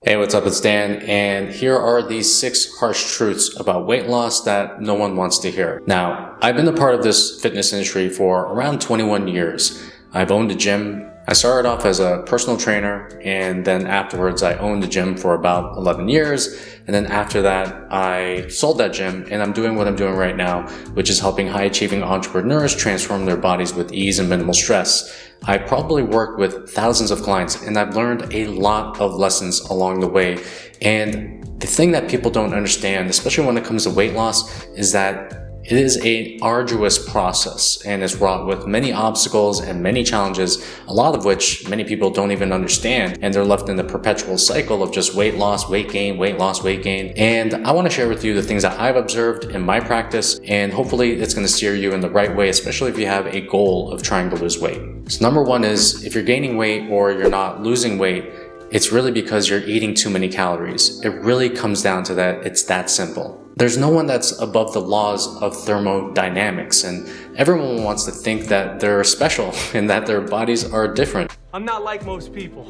Hey, what's up? It's Dan, and here are the 6 harsh truths about weight loss that no one wants to hear. Now, I've been a part of this fitness industry for around 21 years. I've owned a gym. I started off as a personal trainer, and then afterwards I owned the gym for about 11 years. And then after that, I sold that gym, and I'm doing what I'm doing right now, which is helping high-achieving entrepreneurs transform their bodies with ease and minimal stress. I probably worked with thousands of clients, and I've learned a lot of lessons along the way. And the thing that people don't understand, especially when it comes to weight loss, is that it is an arduous process and is wrought with many obstacles and many challenges, a lot of which many people don't even understand, and they're left in the perpetual cycle of just weight loss, weight gain, weight loss, weight gain. And I want to share with you the things that I've observed in my practice, and hopefully it's going to steer you in the right way, especially if you have a goal of trying to lose weight. So number one is, if you're gaining weight or you're not losing weight, it's really because you're eating too many calories. It really comes down to that. It's that simple. There's no one that's above the laws of thermodynamics, and everyone wants to think that they're special and that their bodies are different. I'm not like most people.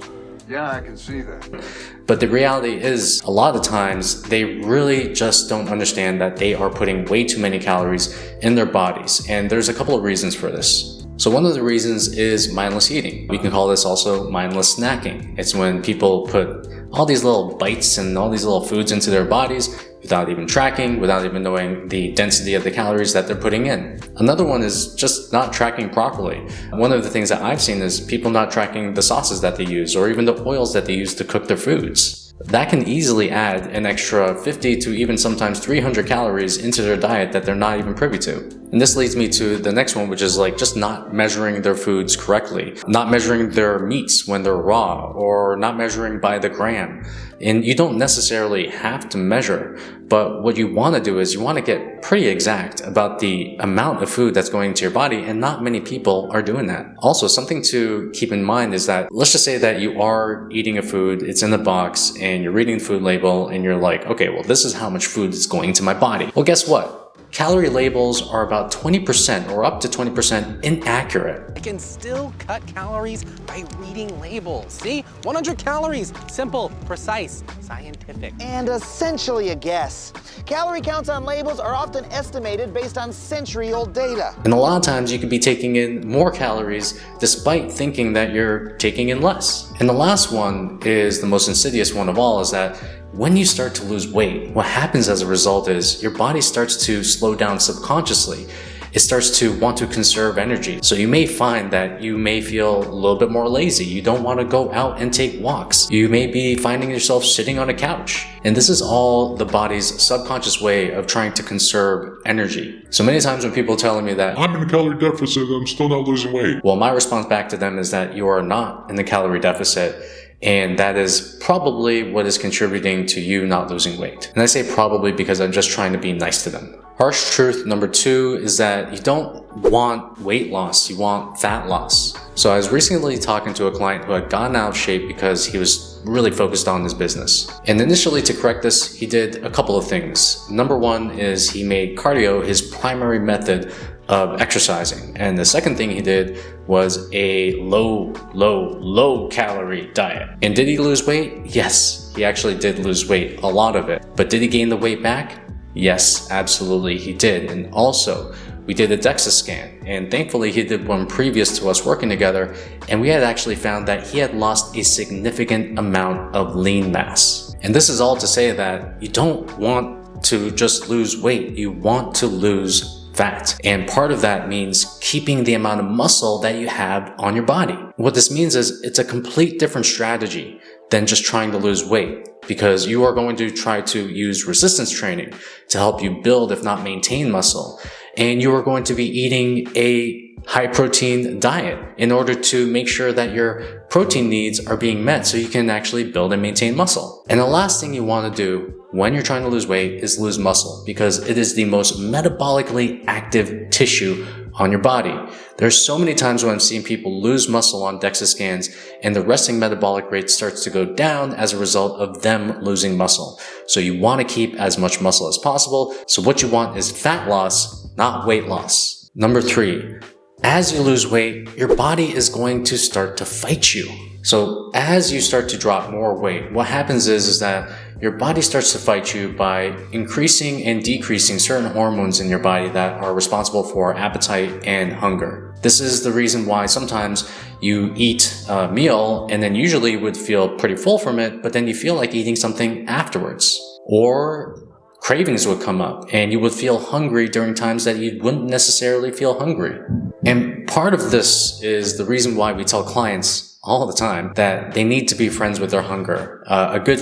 Yeah, I can see that. But the reality is, a lot of times, they really just don't understand that they are putting way too many calories in their bodies. And there's a couple of reasons for this. So one of the reasons is mindless eating. We can call this also mindless snacking. It's when people put all these little bites and all these little foods into their bodies without even tracking, without even knowing the density of the calories that they're putting in. Another one is just not tracking properly. One of the things that I've seen is people not tracking the sauces that they use or even the oils that they use to cook their foods. That can easily add an extra 50 to even sometimes 300 calories into their diet that they're not even privy to. And this leads me to the next one, which is like just not measuring their foods correctly, not measuring their meats when they're raw, or not measuring by the gram. And you don't necessarily have to measure, but what you want to do is you want to get pretty exact about the amount of food that's going into your body, and not many people are doing that. Also, something to keep in mind is that, let's just say that you are eating a food, it's in the box, and you're reading the food label, and you're like, okay, well, this is how much food is going to my body. Well, guess what? Calorie labels are about 20% or up to 20% inaccurate. I can still cut calories by reading labels. See? 100 calories. Simple, precise, scientific. And essentially a guess. Calorie counts on labels are often estimated based on century-old data. And a lot of times you could be taking in more calories despite thinking that you're taking in less. And the last one is the most insidious one of all, is that when you start to lose weight, what happens as a result is your body starts to slow down subconsciously. It starts to want to conserve energy. So you may find that you may feel a little bit more lazy. You don't want to go out and take walks. You may be finding yourself sitting on a couch. And this is all the body's subconscious way of trying to conserve energy. So many times when people are telling me that I'm in a calorie deficit, I'm still not losing weight. well, my response back to them is that you are not in the calorie deficit. And that is probably what is contributing to you not losing weight. And I say probably because I'm just trying to be nice to them. Harsh truth number 2 is that you don't want weight loss, you want fat loss. So I was recently talking to a client who had gotten out of shape because he was really focused on his business. And initially, to correct this, he did a couple of things. Number 1 is he made cardio his primary method of exercising. And the second thing he did was a low calorie diet. And did he lose weight? Yes, he actually did lose weight, a lot of it. But did he gain the weight back? Yes, absolutely he did. And also, we did a DEXA scan, and thankfully he did one previous to us working together, and we had actually found that he had lost a significant amount of lean mass. And this is all to say that you don't want to just lose weight, you want to lose fat. And part of that means keeping the amount of muscle that you have on your body. What this means is it's a complete different strategy than just trying to lose weight, because you are going to try to use resistance training to help you build, if not maintain, muscle. And you are going to be eating a high protein diet in order to make sure that your protein needs are being met so you can actually build and maintain muscle. And the last thing you want to do when you're trying to lose weight is lose muscle, because it is the most metabolically active tissue on your body. There's so many times when I've seen people lose muscle on DEXA scans and the resting metabolic rate starts to go down as a result of them losing muscle. So you want to keep as much muscle as possible. So what you want is fat loss, not weight loss. Number 3, As you lose weight, your body is going to start to fight you. So as you start to drop more weight, what happens is that your body starts to fight you by increasing and decreasing certain hormones in your body that are responsible for appetite and hunger. This is the reason why sometimes you eat a meal and then usually you would feel pretty full from it, but then you feel like eating something afterwards. Or cravings would come up and you would feel hungry during times that you wouldn't necessarily feel hungry. And part of this is the reason why we tell clients all the time that they need to be friends with their hunger. A good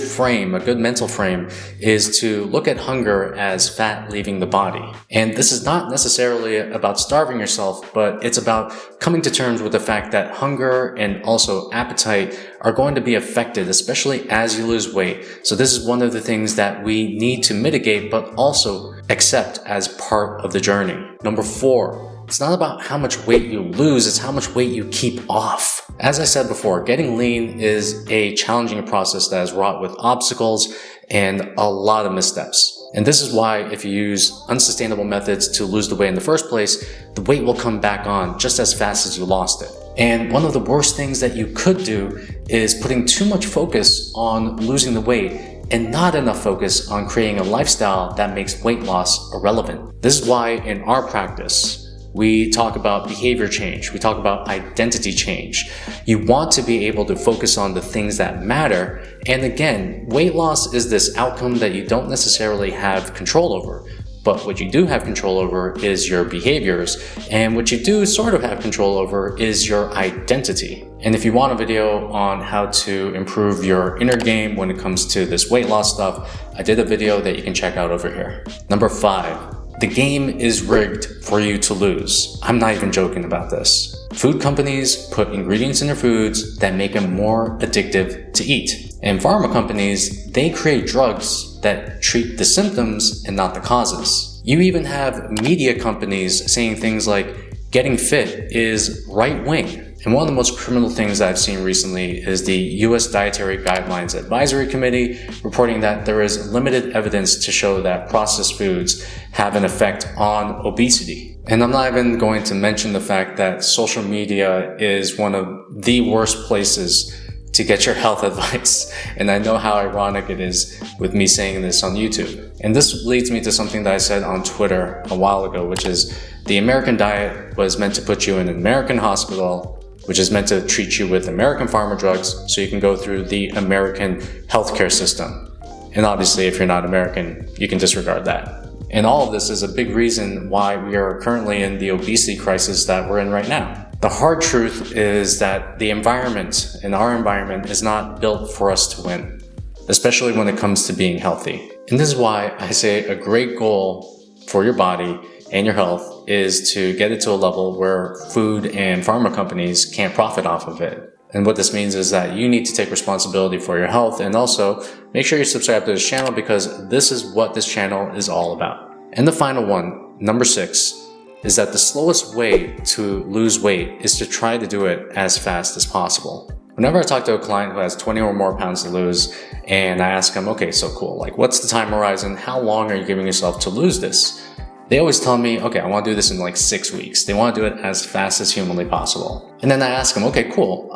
mental frame is to look at hunger as fat leaving the body. And this is not necessarily about starving yourself, but it's about coming to terms with the fact that hunger and also appetite are going to be affected, especially as you lose weight. So this is one of the things that we need to mitigate, but also accept as part of the journey. Number 4. It's not about how much weight you lose, it's how much weight you keep off. As I said before, getting lean is a challenging process that is wrought with obstacles and a lot of missteps. And this is why if you use unsustainable methods to lose the weight in the first place, the weight will come back on just as fast as you lost it. And one of the worst things that you could do is putting too much focus on losing the weight and not enough focus on creating a lifestyle that makes weight loss irrelevant. This is why in our practice, we talk about behavior change. We talk about identity change. You want to be able to focus on the things that matter. And again, weight loss is this outcome that you don't necessarily have control over. But what you do have control over is your behaviors. And what you do sort of have control over is your identity. And if you want a video on how to improve your inner game when it comes to this weight loss stuff, I did a video that you can check out over here. Number 5. The game is rigged for you to lose. I'm not even joking about this. Food companies put ingredients in their foods that make them more addictive to eat. And pharma companies, they create drugs that treat the symptoms and not the causes. You even have media companies saying things like, getting fit is right-wing. And one of the most criminal things that I've seen recently is the US Dietary Guidelines Advisory Committee reporting that there is limited evidence to show that processed foods have an effect on obesity. And I'm not even going to mention the fact that social media is one of the worst places to get your health advice. And I know how ironic it is with me saying this on YouTube. And this leads me to something that I said on Twitter a while ago, which is the American diet was meant to put you in an American hospital, which is meant to treat you with American pharma drugs so you can go through the American healthcare system. And obviously, if you're not American, you can disregard that. And all of this is a big reason why we are currently in the obesity crisis that we're in right now. The hard truth is that the environment, and our environment, is not built for us to win, especially when it comes to being healthy. And this is why I say a great goal for your body and your health is to get it to a level where food and pharma companies can't profit off of it. And what this means is that you need to take responsibility for your health, and also make sure you subscribe to this channel because this is what this channel is all about. And the final one, number 6, is that the slowest way to lose weight is to try to do it as fast as possible. Whenever I talk to a client who has 20 or more pounds to lose, and I ask them, okay, so cool, like what's the time horizon? How long are you giving yourself to lose this? They always tell me, okay, I want to do this in like 6 weeks. They want to do it as fast as humanly possible. And then I ask them, okay, cool.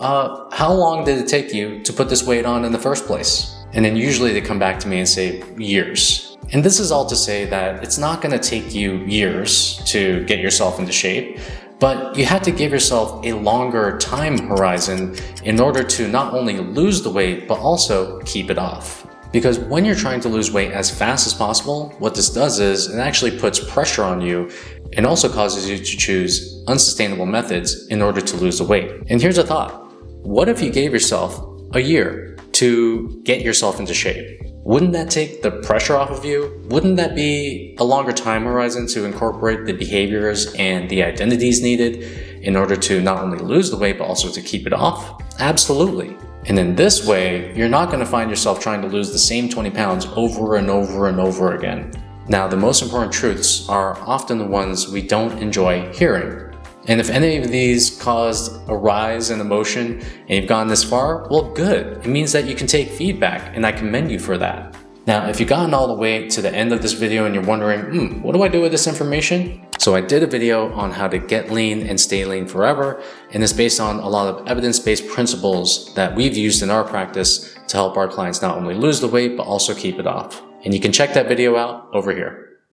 How long did it take you to put this weight on in the first place? And then usually they come back to me and say years. And this is all to say that it's not going to take you years to get yourself into shape, but you have to give yourself a longer time horizon in order to not only lose the weight, but also keep it off. Because when you're trying to lose weight as fast as possible, what this does is it actually puts pressure on you and also causes you to choose unsustainable methods in order to lose the weight. And here's a thought. What if you gave yourself a year to get yourself into shape? Wouldn't that take the pressure off of you? Wouldn't that be a longer time horizon to incorporate the behaviors and the identities needed in order to not only lose the weight, but also to keep it off? Absolutely. And in this way, you're not going to find yourself trying to lose the same 20 pounds over and over and over again. Now, the most important truths are often the ones we don't enjoy hearing. And if any of these caused a rise in emotion and you've gone this far, well, good. It means that you can take feedback, and I commend you for that. Now, if you've gotten all the way to the end of this video and you're wondering, what do I do with this information? So I did a video on how to get lean and stay lean forever, and it's based on a lot of evidence-based principles that we've used in our practice to help our clients not only lose the weight, but also keep it off. And you can check that video out over here.